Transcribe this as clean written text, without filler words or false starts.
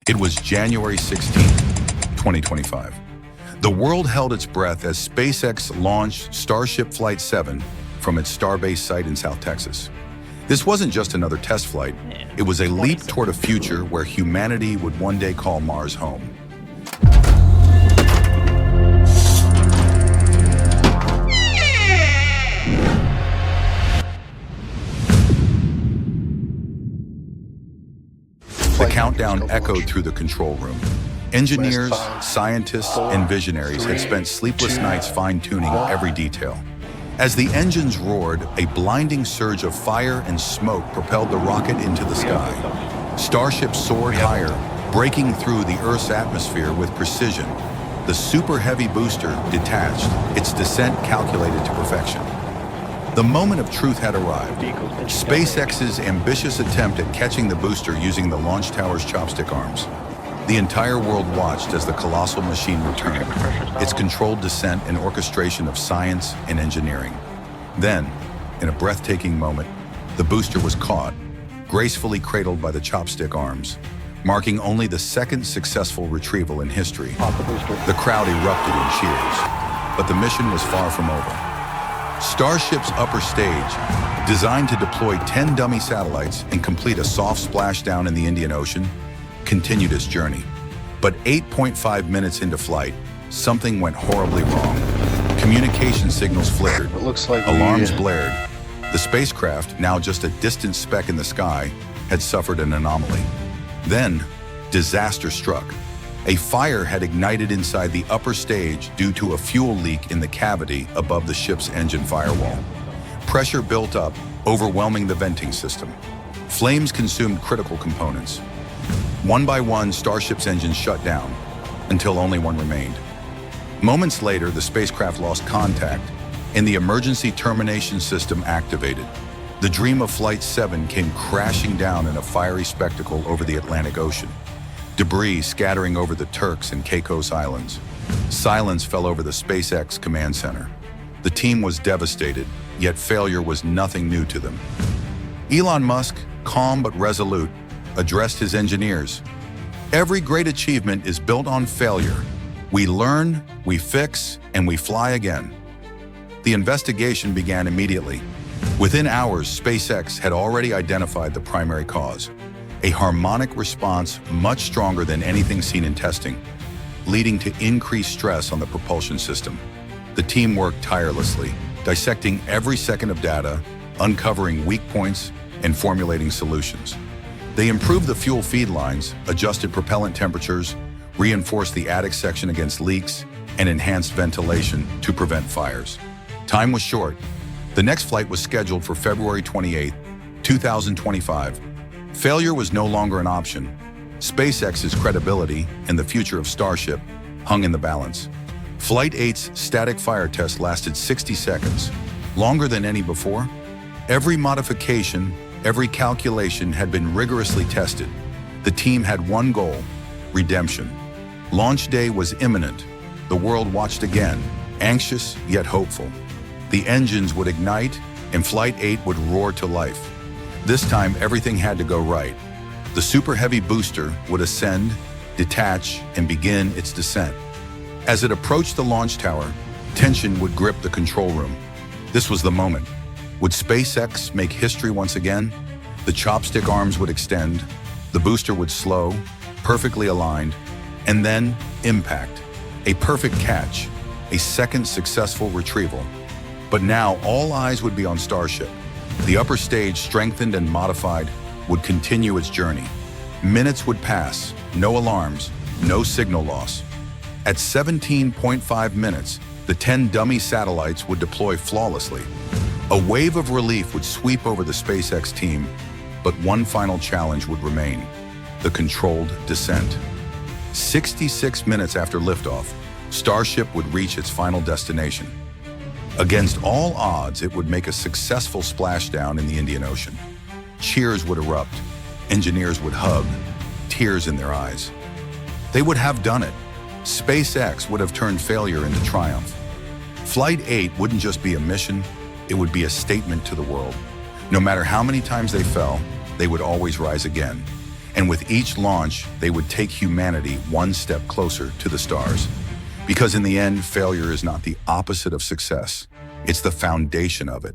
It was January 16, 2025. The world held its breath as SpaceX launched Starship Flight 7 from its Starbase site in South Texas. This wasn't just another test flight. It was a leap toward a future where humanity would one day call Mars home. The countdown echoed through the control room. Engineers, scientists, and visionaries had spent sleepless nights fine-tuning every detail. As the engines roared, a blinding surge of fire and smoke propelled the rocket into the sky. Starship soared higher, breaking through the Earth's atmosphere with precision. The Super Heavy booster detached, its descent calculated to perfection. The moment of truth had arrived. SpaceX's ambitious attempt at catching the booster using the launch tower's chopstick arms. The entire world watched as the colossal machine returned, its controlled descent and orchestration of science and engineering. Then, in a breathtaking moment, the booster was caught, gracefully cradled by the chopstick arms, marking only the second successful retrieval in history. The crowd erupted in cheers, but the mission was far from over. Starship's upper stage, designed to deploy 10 dummy satellites and complete a soft splashdown in the Indian Ocean, continued its journey. But 8.5 minutes into flight, something went horribly wrong. Communication signals flickered, alarms blared. The spacecraft, now just a distant speck in the sky, had suffered an anomaly. Then, disaster struck. A fire had ignited inside the upper stage due to a fuel leak in the cavity above the ship's engine firewall. Pressure built up, overwhelming the venting system. Flames consumed critical components. One by one, Starship's engines shut down, until only one remained. Moments later, the spacecraft lost contact, and the emergency termination system activated. The dream of Flight 7 came crashing down in a fiery spectacle over the Atlantic Ocean. Debris scattering over the Turks and Caicos Islands. Silence fell over the SpaceX command center. The team was devastated, yet failure was nothing new to them. Elon Musk, calm but resolute, addressed his engineers. Every great achievement is built on failure. We learn, we fix, and we fly again. The investigation began immediately. Within hours, SpaceX had already identified the primary cause. A harmonic response much stronger than anything seen in testing, leading to increased stress on the propulsion system. The team worked tirelessly, dissecting every second of data, uncovering weak points, and formulating solutions. They improved the fuel feed lines, adjusted propellant temperatures, reinforced the attic section against leaks, and enhanced ventilation to prevent fires. Time was short. The next flight was scheduled for February 28, 2025. Failure was no longer an option. SpaceX's credibility and the future of Starship hung in the balance. Flight 8's static fire test lasted 60 seconds, longer than any before. Every modification, every calculation had been rigorously tested. The team had one goal: redemption. Launch day was imminent. The world watched again, anxious yet hopeful. The engines would ignite, and Flight 8 would roar to life. This time, everything had to go right. The Super Heavy booster would ascend, detach, and begin its descent. As it approached the launch tower, tension would grip the control room. This was the moment. Would SpaceX make history once again? The chopstick arms would extend, the booster would slow, perfectly aligned, and then impact. A perfect catch, a second successful retrieval. But now all eyes would be on Starship. The upper stage, strengthened and modified, would continue its journey. Minutes would pass, no alarms, no signal loss. At 17.5 minutes, the 10 dummy satellites would deploy flawlessly. A wave of relief would sweep over the SpaceX team, but one final challenge would remain: the controlled descent. 66 minutes after liftoff, Starship would reach its final destination. Against all odds, it would make a successful splashdown in the Indian Ocean. Cheers would erupt, engineers would hug, tears in their eyes. They would have done it. SpaceX would have turned failure into triumph. Flight 8 wouldn't just be a mission, it would be a statement to the world. No matter how many times they fell, they would always rise again. And with each launch, they would take humanity one step closer to the stars. Because in the end, failure is not the opposite of success. It's the foundation of it.